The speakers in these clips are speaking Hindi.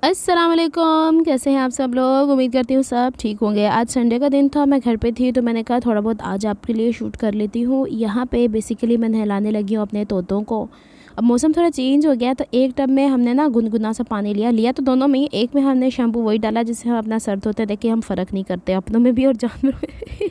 अस्सलाम वालेकुम, कैसे हैं आप सब लोग। उम्मीद करती हूँ सब ठीक होंगे। आज संडे का दिन था, मैं घर पे थी तो मैंने कहा थोड़ा बहुत आज आपके लिए शूट कर लेती हूँ। यहाँ पे बेसिकली मैं नहलाने लगी हूँ अपने तोतों को। अब मौसम थोड़ा चेंज हो गया तो एक टब में हमने ना गुनगुना सा पानी लिया तो दोनों में ही। एक में हमने शैम्पू वही डाला जिससे हम अपना सर धोते, देखिए हम फ़र्क नहीं करते अपनों में भी और जानवरों में भी।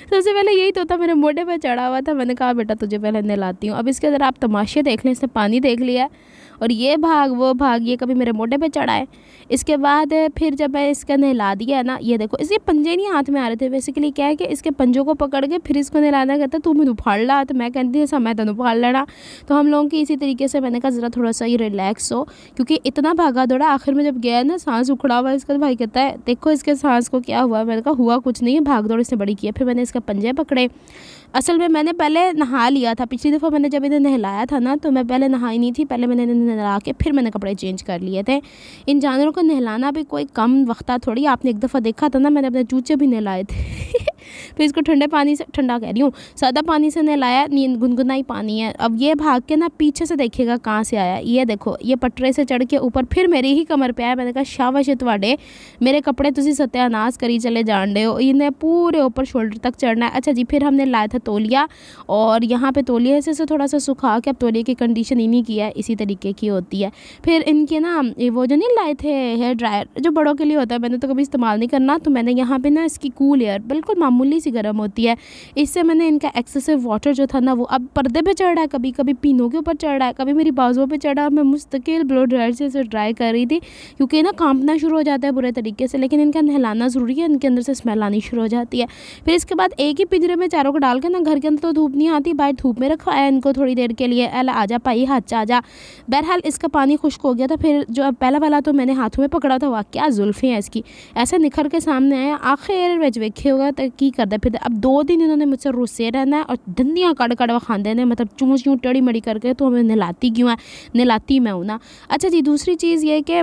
सबसे पहले यही तोता मेरे मोढ़े पे चढ़ा हुआ था, मैंने कहा बेटा तुझे पहले नहलाती हूँ। अब इसके अंदर आप तमाशे देख लें, इसने पानी देख लिया है और ये भाग वो भाग, ये कभी मेरे मोढ़े पे चढ़ा है। इसके बाद फिर जब मैं इसका नहला दिया ना, ये देखो इसके पंजे नहीं हाथ में आ रहे थे। बेसिकली क्या है कि इसके पंजों को पकड़ के फिर इसको नहलाना, कहता तू मैंने फाड़ ला, तो मैं कहती ऐसा मैं तेन फाड़ लेना। तो हम लोगों की इसी तरीके से मैंने कहा ज़रा थोड़ा सा ही रिलैक्स हो, क्योंकि इतना भागा दौड़ा आखिर में जब गया ना सांस उखड़ा हुआ इसका, तो भाई कहता है देखो इसके सांस को क्या हुआ। मैंने कहा हुआ कुछ नहीं है, भाग दौड़ इसने बड़ी की है। फिर मैंने इसका पंजे पकड़े। असल में मैंने पहले नहा लिया था, पिछली दफ़ा मैंने जब इन्हें नहलाया था ना तो मैं पहले नहाई नहीं थी, पहले मैंने इन्हें नहला के फिर मैंने कपड़े चेंज कर लिए थे। इन जानवरों को नहलाना भी कोई कम वक्ता थोड़ी। आपने एक दफ़ा देखा था ना, मैंने अपने चूचे भी नहलाए थे। फिर इसको ठंडे पानी से, ठंडा कह रही हूँ, सादा पानी से नहलाया, नींद गुनगुना ही पानी है। अब ये भाग के ना पीछे से देखिएगा कहाँ से आया। ये देखो ये पटरे से चढ़ के ऊपर फिर मेरी ही कमर पे आया। मैंने कहा शाबाश तुहाडे, मेरे कपड़े तुसी सत्यानाश करी चले जान डे हो। इन्हें पूरे ऊपर शोल्डर तक चढ़ना है। अच्छा जी, फिर हमने लाया था तौलिया और यहाँ पे तौलिए से थोड़ा सा सुखा के, अब तौलिए की कंडीशन इन्हीं की है, इसी तरीके की होती है। फिर इनके ना वो जो नहीं लाए थे हेयर ड्रायर जो बड़ों के लिए होता है, मैंने तो कभी इस्तेमाल नहीं करना, तो मैंने यहाँ पे ना इसकी कूल एयर बिल्कुल मामूली सी गर्म होती है, इससे मैंने इनका एक्सेसिव वाटर जो था ना वो अब पर्दे पे चढ़ रहा है, कभी कभी पीनों के ऊपर चढ़ रहा है, कभी मेरी बाजुओं पे चढ़ा और मैं मुस्तकिल ब्लो ड्रायर से इसे ड्राई कर रही थी, क्योंकि ना कांपना शुरू हो जाता है बुरे तरीके से। लेकिन इनका नहलाना ज़रूरी है, इनके अंदर से स्मेल आनी शुरू हो जाती है। फिर इसके बाद एक ही पिंजरे में चारों को डाल के ना, घर के अंदर तो धूप नहीं आती, बाहर धूप में रखवाया इनको थोड़ी देर के लिए। अला आजा भाई हाथ आ जा। बहरहाल इसका पानी खुश्क हो गया था। फिर जो पहला तो मैंने हाथों में पकड़ा था, वाह क्या जुल्फ़े हैं इसकी, ऐसे निखर के सामने आया। आखिर में वेखे होगा तो की करता। फिर अब 2 दिन इन्होंने मुझसे रुस्से रहना है और दंदियाँ कड़ कड़ खाते हैं, मतलब चूँ चूँ टेढ़ी मड़ी करके। तो हमें नहलाती क्यों है, नहलाती मैं हूँ ना। अच्छा जी, दूसरी चीज़ ये कि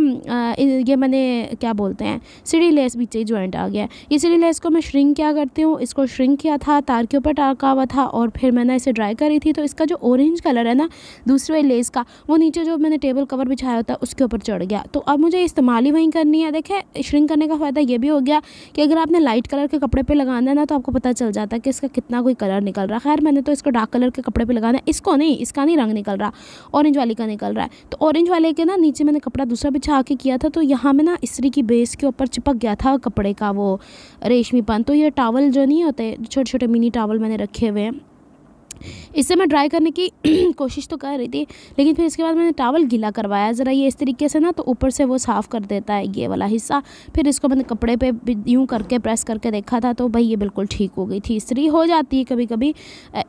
ये मैंने क्या बोलते हैं सीढ़ी लेस भी जॉइंट आ गया है। ये सीढ़ी लेस को मैं श्रिंक क्या करती हूँ, इसको श्रिंक किया था, तार के ऊपर टाका हुआ था और फिर मैंने इसे ड्राई करी थी। तो इसका जो ऑरेंज कलर है ना दूसरे लेस का, वो नीचे जो मैंने टेबल कवर बिछाया होता है उसके ऊपर चढ़ गया। तो अब मुझे इस्तेमाल ही वहीं करनी है। देखें श्रिंक करने का फ़ायदा ये भी हो गया कि अगर आपने लाइट कलर के कपड़े पे लगाना है ना तो आपको पता चल जाता है कि इसका कितना कोई कलर निकल रहा है। खैर मैंने तो इसको डार्क कलर के कपड़े पे लगाना है, इसको नहीं, इसका नहीं रंग निकल रहा, ऑरेंज वाली का निकल रहा है। तो ऑरेंज वाले के ना नीचे मैंने कपड़ा दूसरा बिछा के किया था, तो यहाँ में ना इस्त्री की बेस के ऊपर चिपक गया था कपड़े का वो रेशमीपन। तो ये टावल जो नहीं होते, छोटे छोटे मिनी टावल मैंने रखे हुए हैं, इससे मैं ड्राई करने की कोशिश तो कर रही थी, लेकिन फिर इसके बाद मैंने टॉवल गीला करवाया ज़रा ये इस तरीके से ना, तो ऊपर से वो साफ़ कर देता है ये वाला हिस्सा। फिर इसको मैंने कपड़े पे यूँ करके प्रेस करके देखा था, तो भाई ये बिल्कुल ठीक हो गई थी। इस्त्री हो जाती है कभी कभी।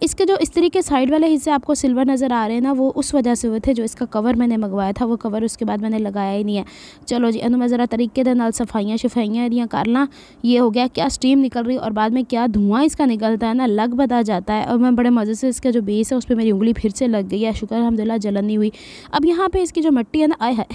इसके जो इस्त्री के साइड वाले हिस्से आपको सिल्वर नज़र आ रहे हैं ना, वो उस वजह से हुए थे। जो इसका कवर मैंने मंगवाया था वो कवर उसके बाद मैंने लगाया ही नहीं है। चलो जी, मैं ज़रा तरीके के नाल सफाइयाँ शफाइयाँ दियाँ कर ला। ये हो गया, क्या स्टीम निकल रही और बाद में क्या धुआँ इसका निकलता है ना, लग बता जाता है। और मैं बड़े मज़े से इसका जो बेस है उस पर मेरी उंगली फिर से लग गई है, शुक्र अल्हम्दुलिल्लाह जलन नहीं हुई। अब यहाँ पे इसकी जो मिट्टी है ना, आए है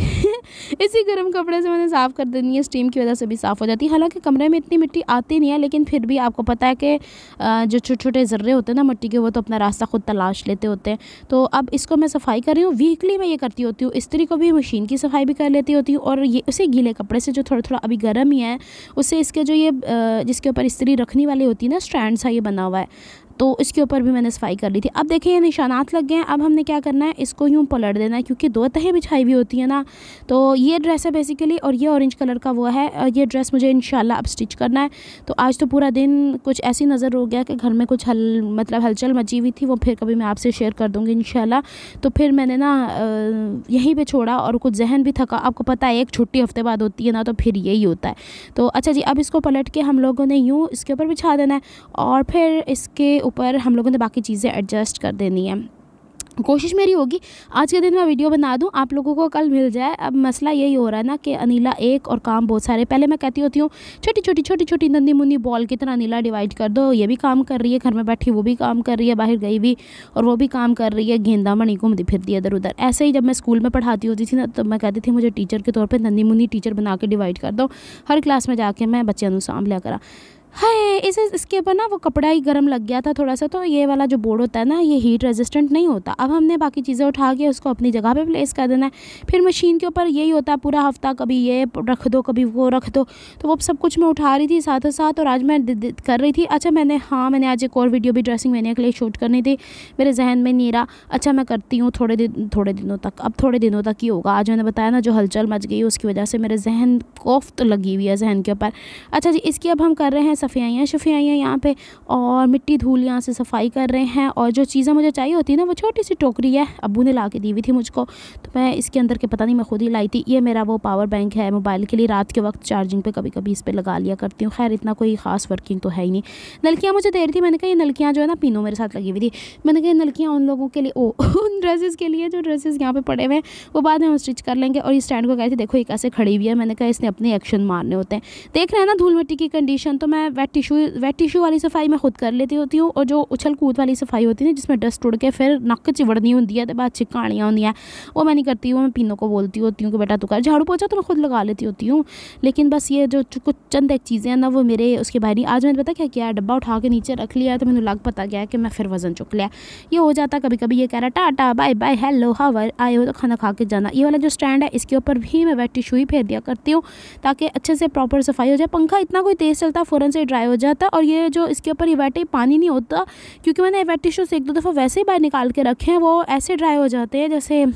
इसी गर्म कपड़े से मैंने साफ़ कर देनी है, स्टीम की वजह से भी साफ़ हो जाती है। हालांकि कमरे में इतनी मिट्टी आती नहीं है, लेकिन फिर भी आपको पता है कि जो छोटे छोटे ज़र्रे होते हैं ना मिट्टी के, वो तो अपना रास्ता खुद तलाश लेते होते हैं। तो अब इसको मैं सफाई कर रही हूँ। वीकली मैं ये करती होती हूँ, इस्त्री को भी, मशीन की सफाई भी कर लेती होती हूँ, और ये उसी गीले कपड़े से जो थोड़ा थोड़ा अभी गर्म ही है उससे इसके जो ये जिसके ऊपर इस्त्री रखने वाली होती है ना, स्टैंड सा ये बना हुआ है, तो इसके ऊपर भी मैंने सफाई कर ली थी। अब देखिए ये निशानात लग गए हैं। अब हमने क्या करना है, इसको यूँ पलट देना है, क्योंकि 2 तहें बिछाई हुई होती है ना। तो ये ड्रेस है बेसिकली, और ये ऑरेंज कलर का वो है। ये ड्रेस मुझे इंशाल्लाह अब स्टिच करना है। तो आज तो पूरा दिन कुछ ऐसी नज़र हो गया कि घर में कुछ हलचल मची हुई थी, वो फिर कभी मैं आपसे शेयर कर दूँगी इंशाल्लाह। तो फिर मैंने ना यहीं पर छोड़ा और कुछ जहन भी थका। आपको पता है एक छुट्टी हफ्ते बाद होती है ना, तो फिर यही होता है। तो अच्छा जी, अब इसको पलट के हम लोगों ने यूँ इसके ऊपर बिछा देना है और फिर इसके ऊपर हम लोगों ने बाकी चीज़ें एडजस्ट कर देनी है। कोशिश मेरी होगी आज के दिन मैं वीडियो बना दूं, आप लोगों को कल मिल जाए। अब मसला यही हो रहा है ना कि अनीला एक और काम बहुत सारे। पहले मैं कहती होती हूँ छोटी छोटी नन्ही मुन्नी बॉल की तरह अनीला डिवाइड कर दो, ये भी काम कर रही है, घर में बैठी वो भी काम कर रही है, बाहर गई भी और वो भी काम कर रही है, गेंदा मणि घूमती फिरती है इधर उधर। ऐसे ही जब मैं स्कूल में पढ़ाती होती थी ना, तो मैं कहती थी मुझे टीचर के तौर पर नन्ही मुन्नी टीचर बना के डिवाइड कर दो, हर क्लास में जाके मैं बच्चों को सामभ लिया करा। हाय इसके ऊपर ना वो कपड़ा ही गर्म लग गया था थोड़ा सा, तो ये वाला जो बोर्ड होता है ना ये हीट रेजिस्टेंट नहीं होता। अब हमने बाकी चीज़ें उठा के उसको अपनी जगह पे प्लेस कर देना है। फिर मशीन के ऊपर यही होता है पूरा हफ्ता, कभी ये रख दो कभी वो रख दो, तो वो सब कुछ मैं उठा रही थी साथ साथ। और आज मैं कर रही थी। अच्छा मैंने आज एक और वीडियो भी ड्रेसिंग मैनिया के लिए शूट करनी थी, मेरे जहन में नहीं रहा। अच्छा मैं करती हूँ थोड़े दिनों तक, अब थोड़े दिनों तक ही होगा। आज मैंने बताया ना जो हलचल मच गई उसकी वजह से मेरे जहन कोफ्त लगी हुई है जहन के ऊपर। अच्छा जी, इसकी अब हम कर रहे हैं सफाइयाँ यहाँ पे, और मिट्टी धूल यहाँ से सफाई कर रहे हैं। और जो चीज़ें मुझे चाहिए होती है ना, वो छोटी सी टोकरी है, अब्बू ने ला के दी हुई थी मुझको, तो मैं इसके अंदर के पता नहीं मैं खुद ही लाई थी। ये मेरा वो पावर बैंक है मोबाइल के लिए, रात के वक्त चार्जिंग पे कभी कभी इस पर लगा लिया करती हूँ। खैर इतना कोई ख़ास वर्किंग तो है ही नहीं। नलकियाँ मुझे दे रही थी, मैंने कहा ये नलकियाँ जो है ना पीनो मेरे साथ लगी हुई थी, मैंने कहा ये नलकियाँ उन लोगों के लिए उन ड्रेसेस के लिए जो ड्रेसेस यहाँ पे पड़े हुए हैं वो बाद में हम स्टिच कर लेंगे। और इस स्टैंड को कह रही थी देखो ये कैसे खड़ी हुई है, मैंने कहा इसने अपने एक्शन मारने होते हैं। देख रहे हैं ना धूल मिट्टी की कंडीशन। तो मैं वेट टिश्यू वाली सफाई मैं खुद कर लेती होती हूँ, और जो उछल कूद वाली सफाई होती है ना जिसमें डस्ट उड़ के फिर नक चिवड़नी होती है तो बाद चिकानियाँ होती हैं, वो मैं नहीं करती हूँ। मैं पीनों को बोलती होती हूँ कि बेटा तू कर, झाड़ू पोछा तो मैं खुद लगा लेती होती हूँ। लेकिन बस ये जो कुछ चंद एक चीज़ें हैं ना वो मेरे उसके बाहर नहीं। आज मैंने पता क्या किया, डब्बा उठा के नीचे रख लिया, तो मैंने लग पता गया कि मैं फिर वज़न चुक लिया। ये हो जाता कभी कभी। ये कह रहा tata bye bye hello how आए हो, तो खाना खा के जाना। ये वाला जो स्टैंड है इसके ऊपर भी मैं वेट टिश्यू ही फेर दिया करती हूँ ताकि अच्छे से प्रॉपर सफाई हो जाए। पंखा इतना कोई तेज़ चलता फ़ौरन से ड्राई हो जाता। और ये जो इसके ऊपर ये वेट पानी नहीं होता, क्योंकि मैंने वेट टिश्यू से एक दो दफ़ा वैसे ही बाहर निकाल के रखे हैं, वो ऐसे ड्राई हो जाते हैं जैसे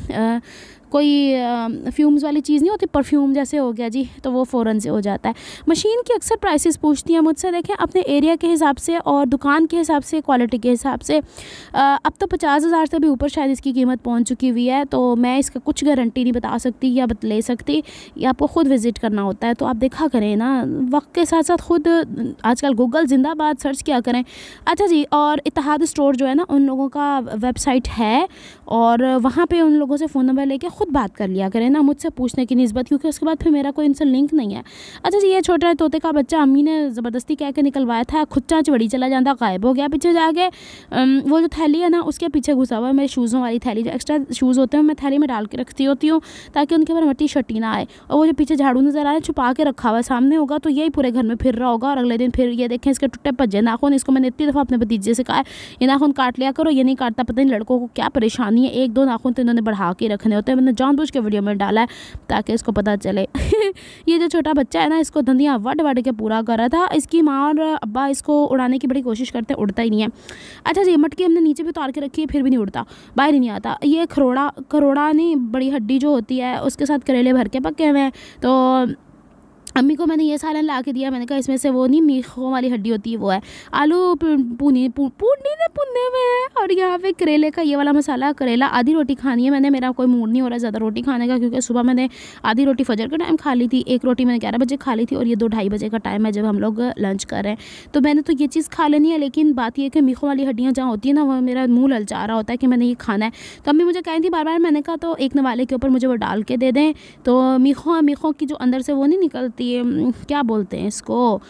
कोई फ्यूम्स वाली चीज़ नहीं होती, परफ्यूम जैसे हो गया जी, तो वो फ़ौरन से हो जाता है। मशीन की अक्सर प्राइसेस पूछती हैं मुझसे, देखें अपने एरिया के हिसाब से और दुकान के हिसाब से, क्वालिटी के हिसाब से। अब तो 50,000 से भी ऊपर शायद इसकी कीमत पहुंच चुकी हुई है, तो मैं इसका कुछ गारंटी नहीं बता सकती या बतले सकती, ये आपको ख़ुद विज़िट करना होता है। तो आप देखा करें ना वक्त के साथ साथ ख़ुद, आजकल गूगल जिंदाबाद सर्च किया करें। अच्छा जी, और इत्तेहाद स्टोर जो है ना उन लोगों का वेबसाइट है, और वहाँ पे उन लोगों से फ़ोन नंबर लेके खुद बात कर लिया करें ना मुझसे पूछने की निस्बत, क्योंकि उसके बाद फिर मेरा कोई इनसे लिंक नहीं है। अच्छा जी, ये छोटा तोते का बच्चा अम्मी ने ज़बरदस्ती कह के निकलवाया था, खुद चाँच बड़ी चला जाता, गायब हो गया पीछे जाके। वो जो थैली है ना उसके पीछे घुसा हुआ है मेरे शूज़ों वाली थैली, जो एक्स्ट्रा शूज़ होते हैं मैं थैली में डाल के रखती होती हूँ ताकि उनके ऊपर मट्टी शट्टी ना आए। और वो जो पीछे झाड़ू नज़र आए छुपा के रखा हुआ सामने होगा, तो यही पूरे घर में फिर रहा होगा। और अगले दिन फिर ये देखें इसके टुट्टे भज्जे नाखून, इसको मैंने इतनी दफ़ा अपने भतीजे से कहा है ये नाखून काट लिया करो, ये नहीं काटता। पता नहीं लड़कों को क्या परेशानी है, एक दो नाखून तो इन्होंने बढ़ा के रखने होते हैं। मैंने जानबूझ के वीडियो में डाला है ताकि इसको पता चले। ये जो छोटा बच्चा है ना इसको धंधियाँ वड के पूरा कर रहा था। इसकी माँ और अब्बा इसको उड़ाने की बड़ी कोशिश करते हैं, उड़ता ही नहीं है। अच्छा जी, मटकी हमने नीचे भी उतार के रखी है फिर भी नहीं उड़ता, बाहर ही नहीं आता। ये खरोड़ा नहीं, बड़ी हड्डी जो होती है उसके साथ करेले भर के पके हुए हैं, तो अम्मी को मैंने ये सालन ला के दिया। मैंने कहा इसमें से वो नहीं मीखों वाली हड्डी होती है वो है, आलू पूनी ने पुनने में है। और यहाँ पे करेले का ये वाला मसाला, करेला। आधी रोटी खानी है मैंने, मेरा कोई मूड नहीं हो रहा है ज़्यादा रोटी खाने का, क्योंकि सुबह मैंने आधी रोटी फजर के टाइम खा ली थी, एक रोटी मैंने 11 बजे खा ली थी, और ये 2-2:30 बजे का टाइम है जब हम लोग लंच कर रहे हैं। तो मैंने तो ये चीज़ खा लेनी है, लेकिन बात यह कि मीखों वाली हड्डियाँ जहाँ होती है ना वो मेरा मुँह ललचा रहा होता है कि मैंने ये खाना है। तो अम्मी मुझे कही थी बार बार, मैंने कहा तो एक नवाले के ऊपर मुझे वो डाल के दे दें। तो मीखों की जो अंदर से वो नहीं निकलती है, क्या बोलते हैं इसको,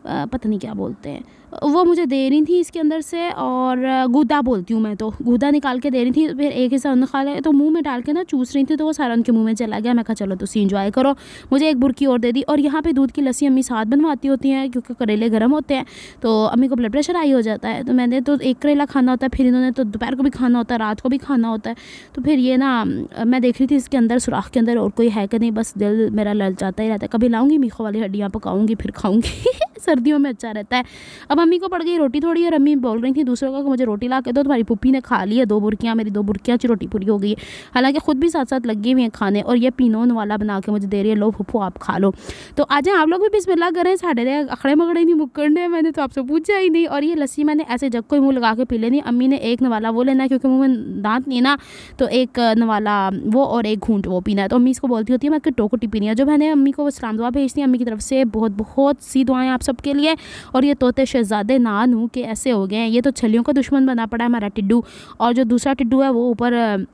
पता नहीं क्या बोलते हैं, वो मुझे दे रही थी इसके अंदर से, और गूदा बोलती हूँ मैं, तो गूदा निकाल के दे रही थी। फिर एक हिस्सा उन्होंने खा लिया, तो मुंह में डाल के ना चूस रही थी, तो वो सारा उनके मुंह में चला गया। मैं कहा चलो तुम इंजॉय करो, मुझे एक बुरकी और दे दी। और यहाँ पे दूध की लस्सी अम्मी साथ बनवाती होती हैं, क्योंकि करेले गर्म होते हैं तो अम्मी को ब्लड प्रेशर हाई हो जाता है। तो मैंने तो एक करेला खाना होता है, फिर इन्होंने तो दोपहर को भी खाना होता है, रात को भी खाना होता है। तो फिर ये ना मैं देख रही थी इसके अंदर सुराख के अंदर और कोई है कि नहीं, बस दिल मेरा ललचाता ही रहता है। कभी लाऊंगी मीखों वाली हड्डियाँ पकाऊंगी फिर खाऊंगी। सर्दियों में अच्छा रहता है। अब अम्मी को पड़ गई रोटी थोड़ी, और अम्मी बोल रही थी दूसरों को कि मुझे रोटी ला के दो, तुम्हारी पुप्पी ने खा ली है 2 बुर्कियाँ, मेरी 2 बुर्कियाँ की रोटी पूरी हो गई है। हालांकि खुद भी साथ साथ लगी हुई हैं खाने, और ये पिनोन वाला बना के मुझे दे रही है, लो फुफ्फू आप खा लो। तो आज आप लोग भी बिस्मिल्लाह करें, साढ़े अखड़े मकड़े नहीं मुक्कड़े, मैंने तो आपसे पूछा ही नहीं। और ये लस्सी मैंने ऐसे जग को मुँह लगा के पी लेनी। अम्मी ने एक नवाला वो लेना है क्योंकि मुँह में दांत नहीं ना, तो एक नवाला वो और एक घूंट वो पीना है। तो अम्मी इसको बोलती होती है मैं टोकटी पीनी है। जो मैंने अम्मी को सलाम दुआ भेजती है, अम्मी की तरफ से बहुत बहुत सी दुआएं आप सबके लिए। और ये तोते शहजादे ना नू के ऐसे हो गए हैं, ये तो छलियों का दुश्मन बना पड़ा है हमारा टिड्डू, और जो दूसरा टिड्डू है वो ऊपर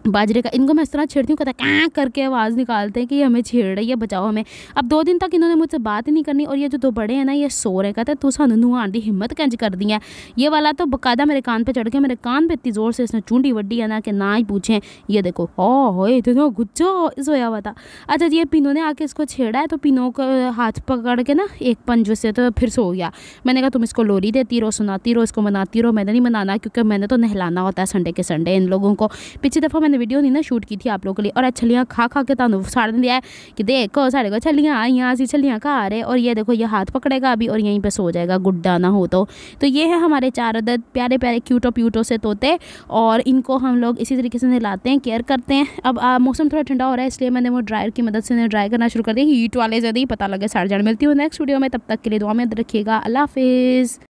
बाजरे का। इनको मैं इस तरह छेड़ती हूँ, कहता क्या करके आवाज़ निकालते हैं कि ये हमें छेड़ रही है, बचाओ हमें। अब 2 दिन तक इन्होंने मुझसे बात ही नहीं करनी। और ये जो 2 बड़े हैं ना, ये सो रहे, कहते तू सानू नहाण दी हिम्मत कैंज कर दी है। ये वाला तो बकायदा मेरे कान पे चढ़ के मेरे कान पे इतनी ज़ोर से इसने चूंडी वड्डी है ना कि ना ही पूछें। ये देखो होए इतना गुस्सा सोया हुआ था। अच्छा जी, ये पिनो ने आके इसको छेड़ा है, तो पिनो को हाथ पकड़ के ना एक पंजे से तो फिर सो गया। मैंने कहा तुम इसको लोरी देती रहो, सुनाती रहो, इसको मनाती रहो, मैंने नहीं मनाना, क्योंकि मैंने तो नहलाना होता है संडे के संडे इन लोगों को। पिछली दफ़ा मैंने वीडियो नहीं ना शूट की थी आप लोगों के लिए, और छलियाँ खा खा के तुहानू साड़ दिया है कि देखो साढ़े को छलियाँ आईयाँ, असी छलियाँ खा रहे। और ये देखो ये हाथ पकड़ेगा अभी और यहीं पे सो जाएगा, गुड्डा ना हो तो। ये है हमारे 4 अदद प्यारे प्यारे क्यूटो प्यूटो से तोते, और इनको हम लोग इसी तरीके से नहलाते हैं, केयर करते हैं। अब मौसम थोड़ा ठंडा हो रहा है, इसलिए मैंने वो ड्रायर की मदद से इन्हें ड्राई करना शुरू कर दिया, हीट वाले ज़्यादा ही पता लगे सड़ जाने। मिलती हूँ नेक्स्ट वीडियो में, तब तक के लिए दुआ में याद रखिएगा। अल्लाह हाफिज़।